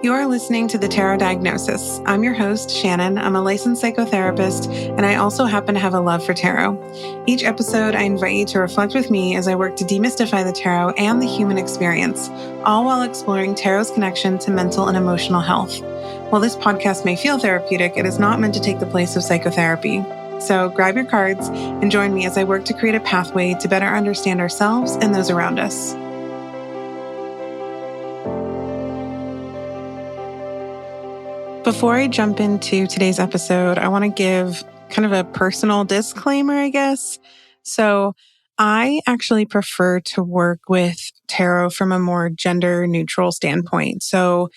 You are listening to the Tarot Diagnosis. I'm your host, Shannon. I'm a licensed psychotherapist, and I also happen to have a love for tarot. Each episode, I invite you to reflect with me as I work to demystify the tarot and the human experience, all while exploring tarot's connection to mental and emotional health. While this podcast may feel therapeutic, it is not meant to take the place of psychotherapy. So grab your cards and join me as I work to create a pathway to better understand ourselves and those around us. Before I jump into today's episode, I want to give kind of a personal disclaimer, I guess. So I actually prefer to work with tarot from a more gender neutral standpoint. So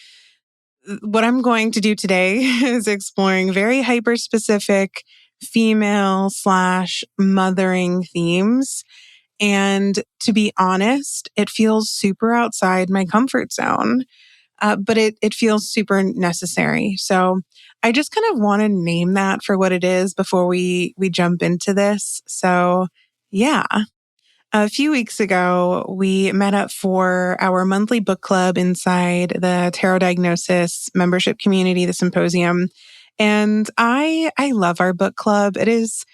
what I'm going to do today is exploring very hyper specific female/mothering themes. And to be honest, it feels super outside my comfort zone. But it feels super necessary. So I just kind of want to name that for what it is before we jump into this. So yeah, a few weeks ago, we met up for our monthly book club inside the Tarot Diagnosis membership community, the Symposium. And I love our book club. It is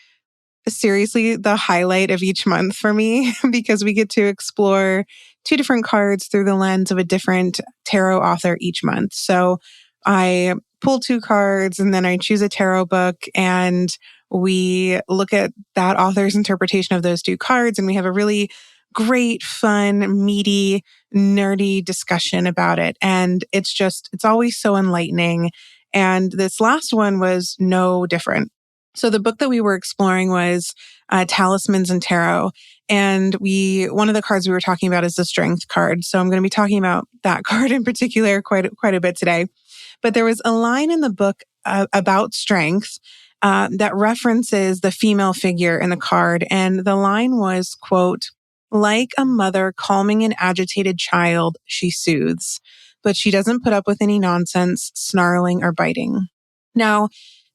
seriously the highlight of each month for me because we get to explore two different cards through the lens of a different tarot author each month. So I pull two cards and then I choose a tarot book and we look at that author's interpretation of those two cards and we have a really great, fun, meaty, nerdy discussion about it. And it's always so enlightening. And this last one was no different. So the book that we were exploring was Talismans and Tarot. And one of the cards we were talking about is the Strength card. So I'm going to be talking about that card in particular quite a bit today. But there was a line in the book about strength that references the female figure in the card. And the line was, quote, "Like a mother calming an agitated child, she soothes, but she doesn't put up with any nonsense, snarling or biting." Now,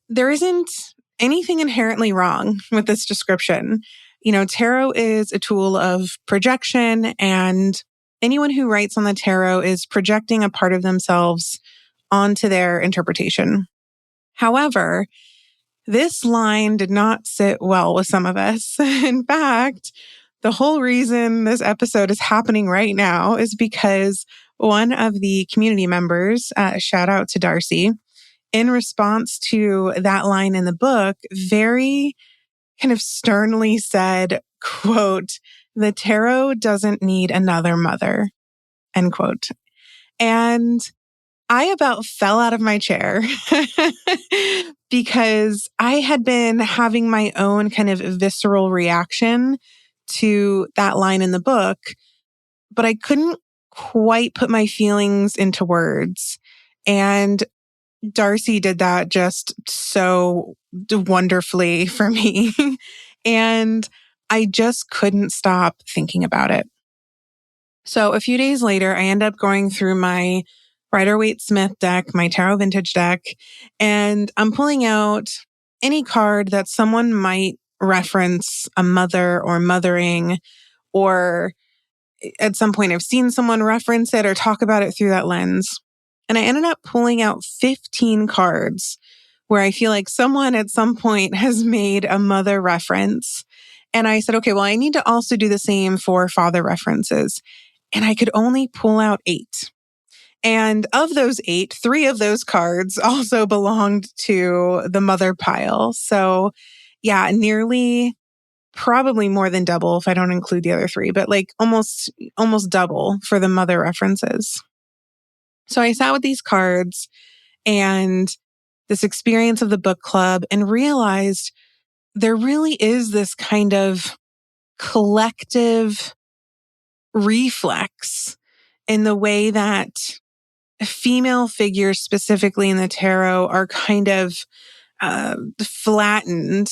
there isn't anything inherently wrong with this description. You know, tarot is a tool of projection, and anyone who writes on the tarot is projecting a part of themselves onto their interpretation. However, this line did not sit well with some of us. In fact, the whole reason this episode is happening right now is because one of the community members, shout out to Darcy, in response to that line in the book, very kind of sternly said, quote, "The tarot doesn't need another mother," end quote. And I about fell out of my chair because I had been having my own kind of visceral reaction to that line in the book, but I couldn't quite put my feelings into words. And Darcy did that just so wonderfully for me. And I just couldn't stop thinking about it. So a few days later, I end up going through my Rider-Waite-Smith deck, my tarot vintage deck, and I'm pulling out any card that someone might reference a mother or mothering, or at some point I've seen someone reference it or talk about it through that lens. And I ended up pulling out 15 cards where I feel like someone at some point has made a mother reference. And I said, okay, well, I need to also do the same for father references. And I could only pull out 8. And of those 8, 3 of those cards also belonged to the mother pile. So yeah, probably more than double if I don't include the other 3, but like almost double for the mother references. So I sat with these cards and this experience of the book club and realized there really is this kind of collective reflex in the way that female figures, specifically in the tarot, are kind of flattened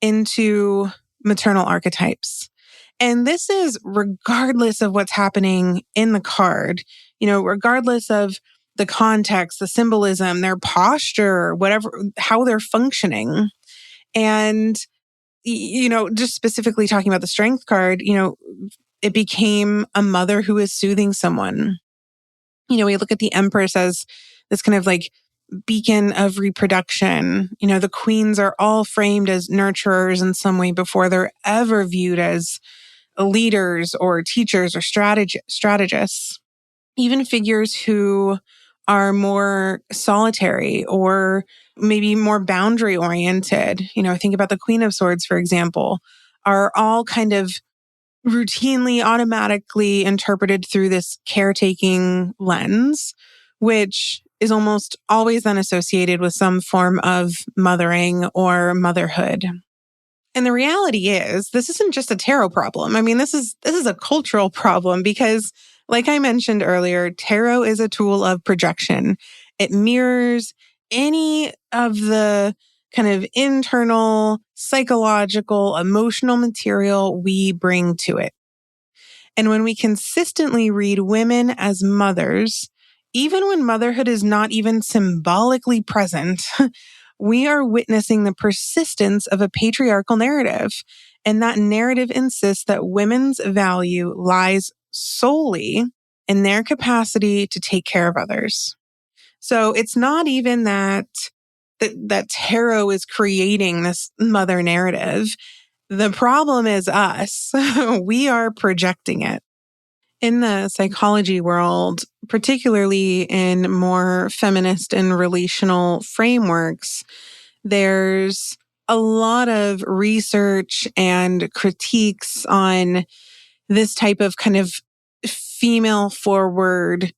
into maternal archetypes. And this is regardless of what's happening in the card, regardless of the context, the symbolism, their posture, whatever, how they're functioning. And, just specifically talking about the strength card, it became a mother who is soothing someone. We look at the Empress as this kind of like beacon of reproduction. The queens are all framed as nurturers in some way before they're ever viewed as leaders or teachers or strategists. Even figures who are more solitary or maybe more boundary oriented, think about the Queen of Swords, for example, are all kind of routinely, automatically interpreted through this caretaking lens, which is almost always then associated with some form of mothering or motherhood. And the reality is, this isn't just a tarot problem. I mean, this is a cultural problem because, like I mentioned earlier, tarot is a tool of projection. It mirrors any of the kind of internal, psychological, emotional material we bring to it. And when we consistently read women as mothers, even when motherhood is not even symbolically present, we are witnessing the persistence of a patriarchal narrative. And that narrative insists that women's value lies solely in their capacity to take care of others. So it's not even that tarot is creating this mother narrative. The problem is us. We are projecting it. In the psychology world, particularly in more feminist and relational frameworks, there's a lot of research and critiques on this type of kind of female forward,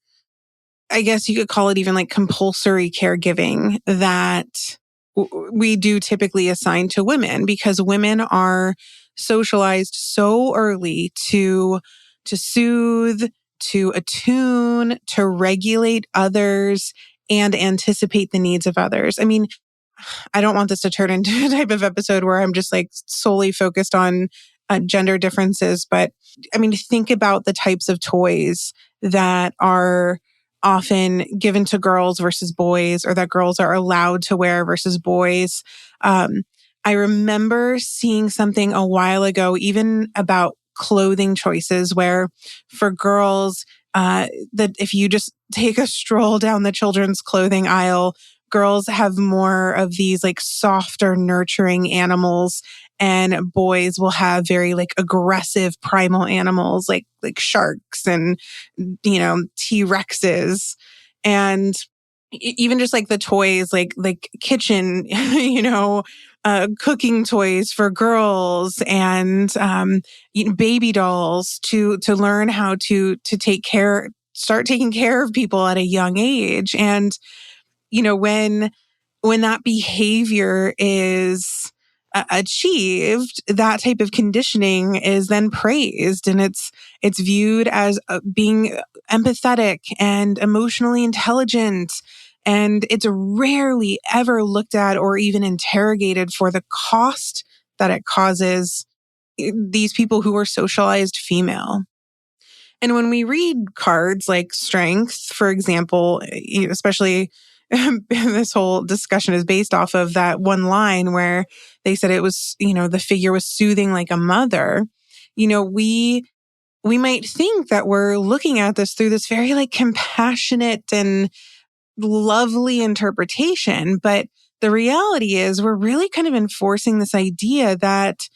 I guess you could call it even like compulsory caregiving that we do typically assign to women because women are socialized so early to soothe, to attune, to regulate others, and anticipate the needs of others. I mean, I don't want this to turn into a type of episode where I'm just like solely focused on gender differences. But I mean, think about the types of toys that are often given to girls versus boys, or that girls are allowed to wear versus boys. I remember seeing something a while ago, even about clothing choices, where for girls, that if you just take a stroll down the children's clothing aisle, girls have more of these like softer, nurturing animals, and boys will have very like aggressive primal animals like sharks and T-Rexes. And even just like the toys, like kitchen, cooking toys for girls and baby dolls to learn how to start taking care of people at a young age. And when that behavior is achieved, that type of conditioning is then praised, and it's viewed as being empathetic and emotionally intelligent. And it's rarely ever looked at or even interrogated for the cost that it causes these people who are socialized female. And when we read cards like Strength, for example, especially this whole discussion is based off of that one line where they said it was, the figure was soothing like a mother. We might think that we're looking at this through this very like compassionate and lovely interpretation. But the reality is we're really kind of enforcing this idea that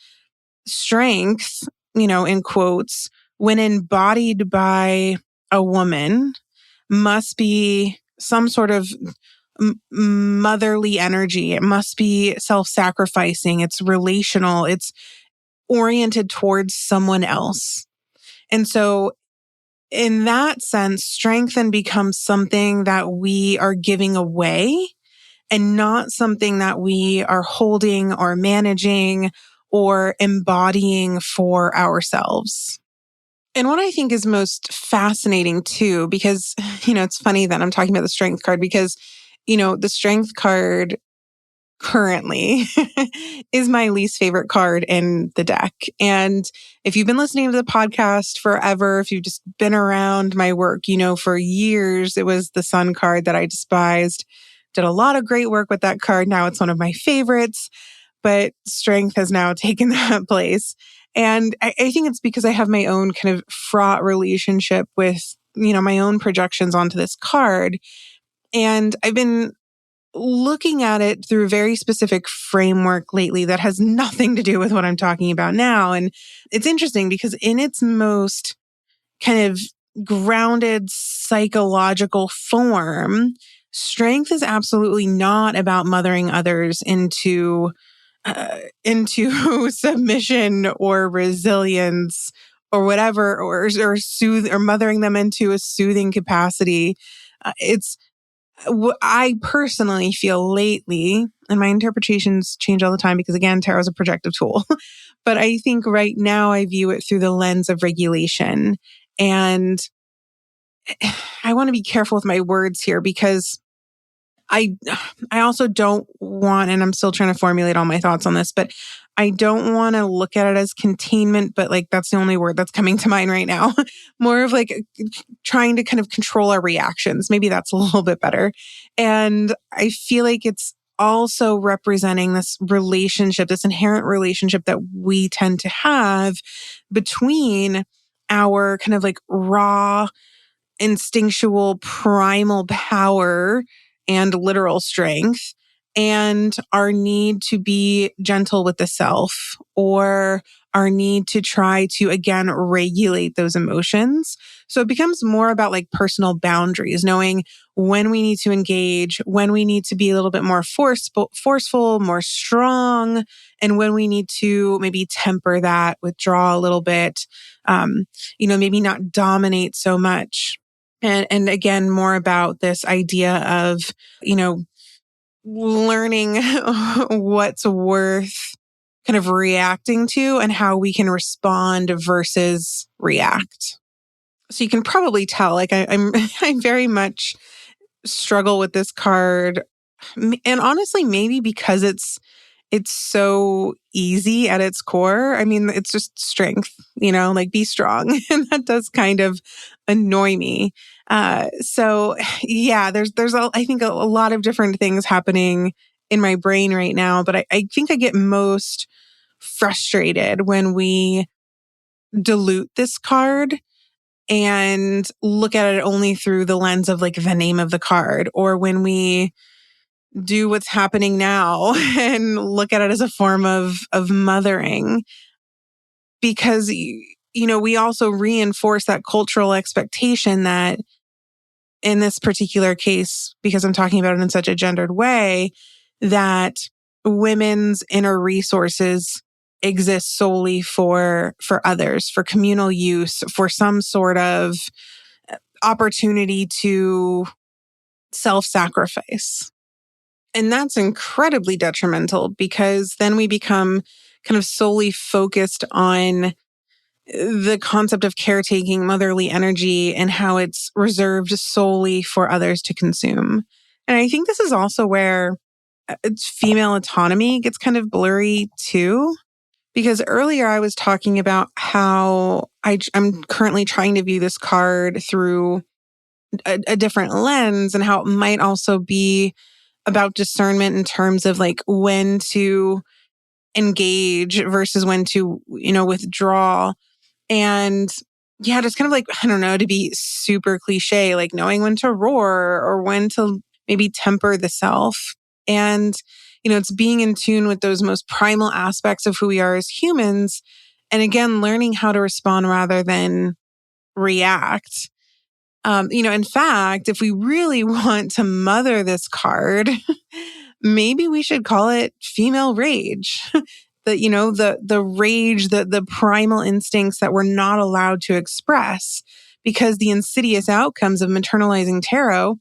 strength, in quotes, when embodied by a woman, must be some sort of motherly energy. It must be self-sacrificing. It's relational. It's oriented towards someone else. And so in that sense, strength then becomes something that we are giving away and not something that we are holding or managing or embodying for ourselves. And what I think is most fascinating too, because, it's funny that I'm talking about the strength card because, the strength card currently is my least favorite card in the deck. And if you've been listening to the podcast forever, if you've just been around my work, for years, it was the Sun card that I despised. Did a lot of great work with that card. Now it's one of my favorites, but strength has now taken that place. And I think it's because I have my own kind of fraught relationship with my own projections onto this card. And I've been looking at it through a very specific framework lately that has nothing to do with what I'm talking about now. And it's interesting because in its most kind of grounded psychological form, strength is absolutely not about mothering others into submission or resilience or whatever, or soothe or mothering them into a soothing capacity. It's what I personally feel lately, and my interpretations change all the time because again, tarot is a projective tool. But I think right now I view it through the lens of regulation. And I want to be careful with my words here because I also don't want, and I'm still trying to formulate all my thoughts on this, but I don't want to look at it as containment, but like that's the only word that's coming to mind right now. More of like trying to kind of control our reactions. Maybe that's a little bit better. And I feel like it's also representing this relationship, this inherent relationship that we tend to have between our kind of like raw instinctual primal power and literal strength and our need to be gentle with the self or our need to try to again regulate those emotions. So it becomes more about like personal boundaries, knowing when we need to engage, when we need to be a little bit more forceful, more strong, and when we need to maybe temper that, withdraw a little bit, maybe not dominate so much. And again, more about this idea of, learning what's worth kind of reacting to and how we can respond versus react. So you can probably tell, like I'm I very much struggle with this card. And honestly, maybe because it's so easy at its core. I mean, it's just strength, like be strong. And that does kind of annoy me. So yeah, there's I think a lot of different things happening in my brain right now, but I think I get most frustrated when we dilute this card and look at it only through the lens of like the name of the card, or when we do what's happening now and look at it as a form of mothering, because we also reinforce that cultural expectation that in this particular case, because I'm talking about it in such a gendered way, that women's inner resources exist solely for others, for communal use, for some sort of opportunity to self-sacrifice. And that's incredibly detrimental because then we become kind of solely focused on the concept of caretaking, motherly energy, and how it's reserved solely for others to consume. And I think this is also where female autonomy gets kind of blurry too. Because earlier I was talking about how I'm currently trying to view this card through a different lens and how it might also be about discernment in terms of like when to engage versus when to, withdraw. And yeah, just kind of like, I don't know, to be super cliche, like knowing when to roar or when to maybe temper the self. And, it's being in tune with those most primal aspects of who we are as humans. And again, learning how to respond rather than react. In fact, if we really want to mother this card, maybe we should call it female rage. The rage, the primal instincts that we're not allowed to express, because the insidious outcomes of maternalizing tarot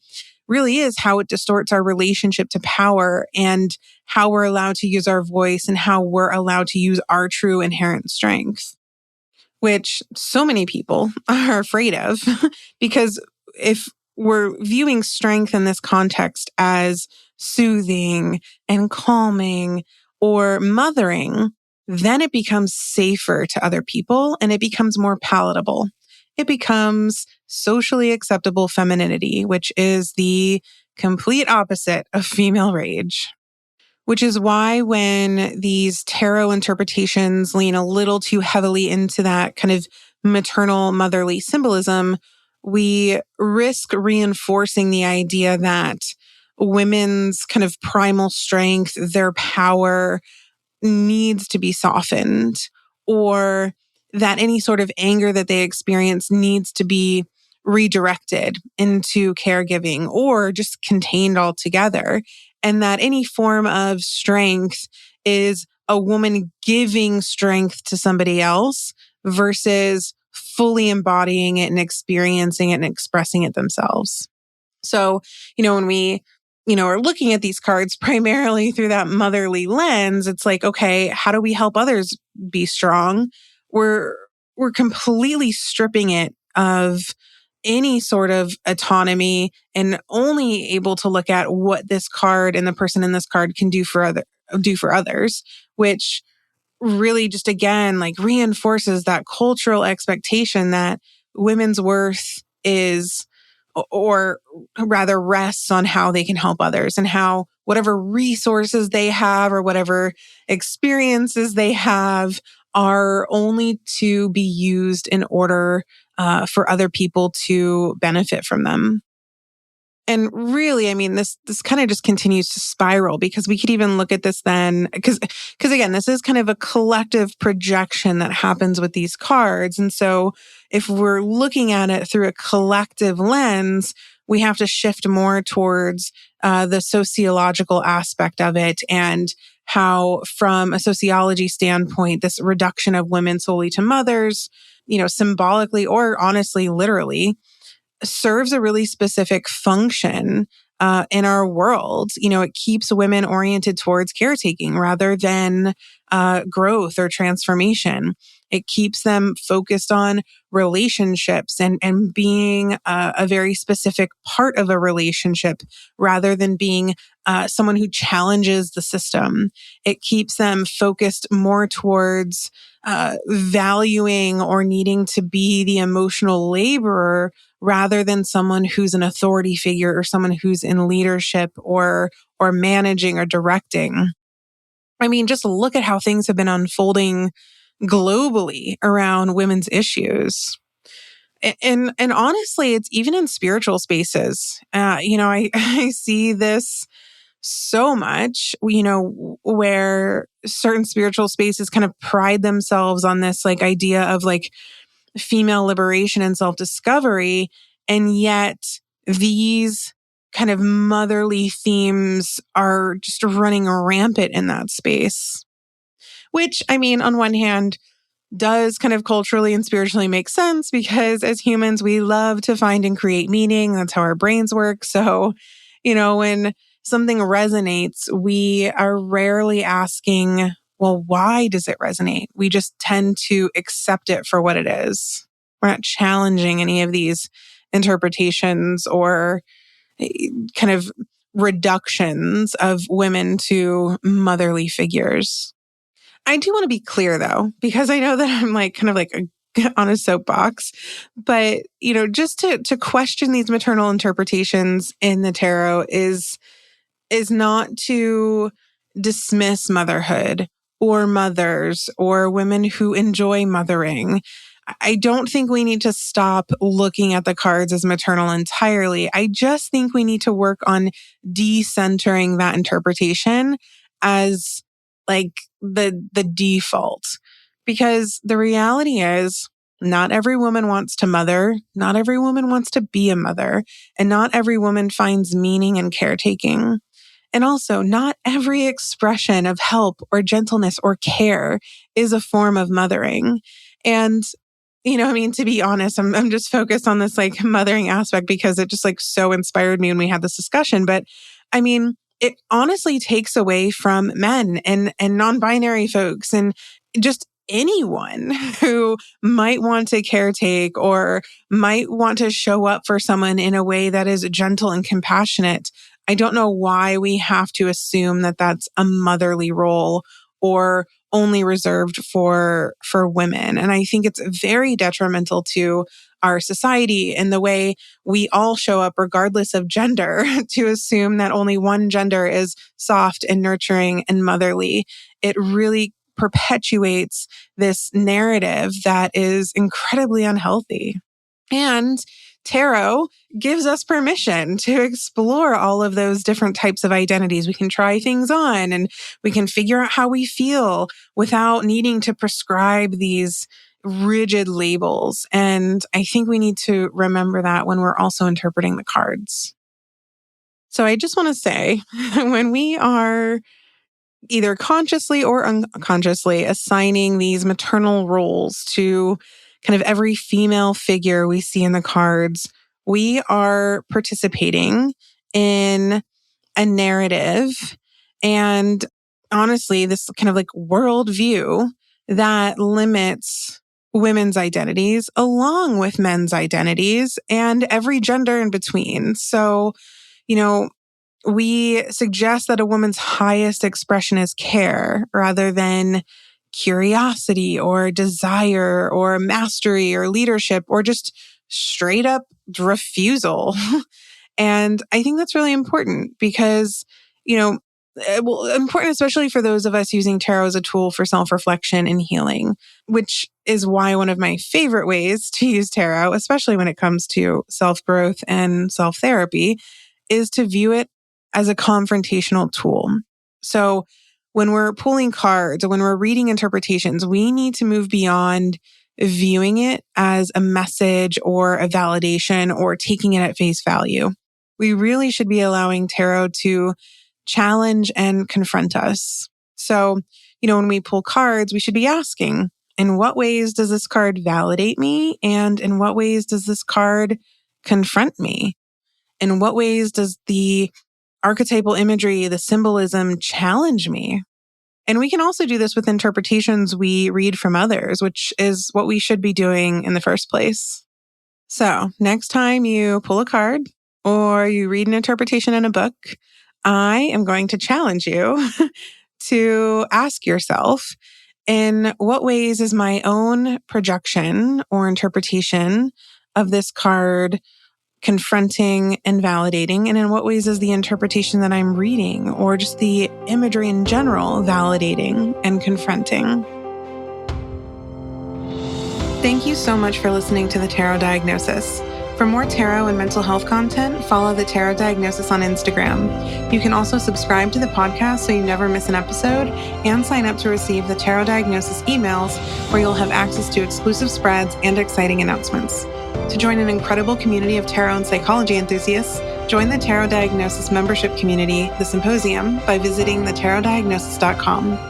really is how it distorts our relationship to power and how we're allowed to use our voice and how we're allowed to use our true inherent strength, which so many people are afraid of. Because if we're viewing strength in this context as soothing and calming or mothering, then it becomes safer to other people and it becomes more palatable. It becomes socially acceptable femininity, which is the complete opposite of female rage. Which is why when these tarot interpretations lean a little too heavily into that kind of maternal motherly symbolism, we risk reinforcing the idea that women's kind of primal strength, their power, needs to be softened, or that any sort of anger that they experience needs to be redirected into caregiving or just contained altogether. And that any form of strength is a woman giving strength to somebody else versus fully embodying it and experiencing it and expressing it themselves. So, when we, are looking at these cards primarily through that motherly lens, it's like, okay, how do we help others be strong? We're completely stripping it of any sort of autonomy and only able to look at what this card and the person in this card can do for others, which really just again like reinforces that cultural expectation that women's worth is or rather rests on how they can help others and how whatever resources they have or whatever experiences they have are only to be used in order for other people to benefit from them. And really, I mean, this kind of just continues to spiral because we could even look at this then, because again, this is kind of a collective projection that happens with these cards. And so if we're looking at it through a collective lens, we have to shift more towards the sociological aspect of it and how, from a sociology standpoint, this reduction of women solely to mothers, symbolically or honestly, literally, serves a really specific function in our world. It keeps women oriented towards caretaking rather than growth or transformation. It keeps them focused on relationships and being a very specific part of a relationship rather than being someone who challenges the system. It keeps them focused more towards valuing or needing to be the emotional laborer rather than someone who's an authority figure or someone who's in leadership or managing or directing. I mean, just look at how things have been unfolding globally around women's issues. And honestly, it's even in spiritual spaces. I see this so much, where certain spiritual spaces kind of pride themselves on this like idea of like female liberation and self-discovery. And yet these kind of motherly themes are just running rampant in that space, which, I mean, on one hand, does kind of culturally and spiritually make sense because as humans, we love to find and create meaning. That's how our brains work. So, when something resonates, we are rarely asking, well, why does it resonate? We just tend to accept it for what it is. We're not challenging any of these interpretations or kind of reductions of women to motherly figures. I do want to be clear though, because I know that I'm like kind of like on a soapbox, but just to question these maternal interpretations in the tarot is not to dismiss motherhood or mothers or women who enjoy mothering. I don't think we need to stop looking at the cards as maternal entirely. I just think we need to work on decentering that interpretation as like the default. Because the reality is not every woman wants to mother, not every woman wants to be a mother, and not every woman finds meaning in caretaking. And also, not every expression of help or gentleness or care is a form of mothering. And to be honest, I'm just focused on this like mothering aspect because it just like so inspired me when we had this discussion. But I mean, it honestly takes away from men and non-binary folks and just anyone who might want to caretake or might want to show up for someone in a way that is gentle and compassionate. I don't know why we have to assume that that's a motherly role or only reserved for women. And I think it's very detrimental to our society and the way we all show up regardless of gender to assume that only one gender is soft and nurturing and motherly. It really perpetuates this narrative that is incredibly unhealthy. And tarot gives us permission to explore all of those different types of identities. We can try things on and we can figure out how we feel without needing to prescribe these rigid labels. And I think we need to remember that when we're also interpreting the cards. So I just want to say, when we are either consciously or unconsciously assigning these maternal roles to kind of every female figure we see in the cards, we are participating in a narrative and honestly, this kind of like worldview that limits women's identities along with men's identities and every gender in between. So, we suggest that a woman's highest expression is care rather than curiosity or desire or mastery or leadership or just straight up refusal. And I think that's really important because, important especially for those of us using tarot as a tool for self-reflection and healing, which is why one of my favorite ways to use tarot, especially when it comes to self-growth and self-therapy, is to view it as a confrontational tool. So when we're pulling cards or when we're reading interpretations, we need to move beyond viewing it as a message or a validation or taking it at face value. We really should be allowing tarot to challenge and confront us. So, when we pull cards, we should be asking, in what ways does this card validate me? And in what ways does this card confront me? In what ways does the archetypal imagery, the symbolism challenge me? And we can also do this with interpretations we read from others, which is what we should be doing in the first place. So next time you pull a card or you read an interpretation in a book, I am going to challenge you to ask yourself, in what ways is my own projection or interpretation of this card confronting and validating? And in what ways is the interpretation that I'm reading or just the imagery in general validating and confronting? Thank you so much for listening to The Tarot Diagnosis. For more tarot and mental health content, follow The Tarot Diagnosis on Instagram. You can also subscribe to the podcast so you never miss an episode and sign up to receive the Tarot Diagnosis emails where you'll have access to exclusive spreads and exciting announcements. To join an incredible community of tarot and psychology enthusiasts, join the Tarot Diagnosis membership community, The Symposium, by visiting thetarotdiagnosis.com.